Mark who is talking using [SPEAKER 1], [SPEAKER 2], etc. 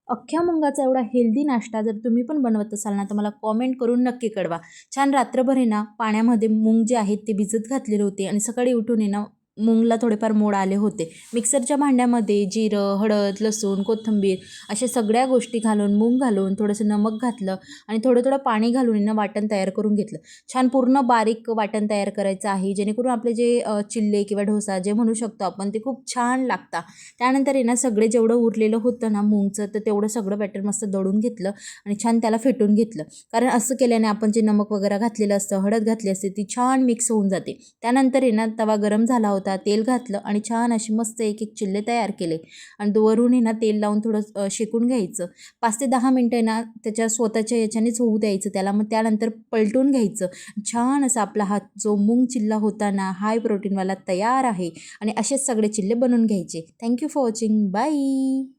[SPEAKER 1] अख्ख्या मुंगाचा एवढा हेल्दी नाश्ता जर तुम्ही पण बनवत असाल ना, तर मला कॉमेंट करून नक्की कळवा. छान रात्रभर आहे ना, पाण्यामध्ये मूग जे आहेत ते भिजत घातलेले होते आणि सकाळी उठून आहे ना, मूगला थोडेफार मोड आले होते. मिक्सरच्या भांड्यामध्ये जिरं, हळद, लसूण, कोथिंबीर अशा सगळ्या गोष्टी घालून, मूग घालून, थोडंसं नमक घातलं आणि थोडं-थोडं पाणी घालून आहे ना, वाटण तयार करून घेतलं. छान पूर्ण बारीक वाटण तयार करायचं आहे, जेणेकरून आपले जे चिल्ले किंवा डोसा जे म्हणू शकतो आपण, ते खूप छान लागतात. त्यानंतर आहे ना, सगळे जेवढं उरलेलं होतं ना मूगचं, तर तेवढं सगळं बॅटर मस्त दळून घेतलं आणि छान त्याला फेटून घेतलं. कारण असं केल्याने आपण जे नमक वगैरे घातलेलं असतं, हळद घातली असते, ती छान मिक्स होऊन जाते. त्यानंतर आहे ना, तवा गरम झाला होता, तेल घातलं आणि छान असे मस्त एक एक चिल्ले तयार केले आणि वरून आहे ना, तेल लावून थोडं शेकून घ्यायचं. 5 ते 10 मिनटं आहे ना, त्याच्या स्वतःच्या याच्यानेच होऊ द्यायचं त्याला. मग त्यानंतर पलटून घ्यायचं. छान असा आपला हा जो मूग चिल्ला होता ना, हाय प्रोटीनवाला तयार आहे आणि असेच सगळे चिल्ले बनवून घ्यायचे. Thank you for watching. बाय.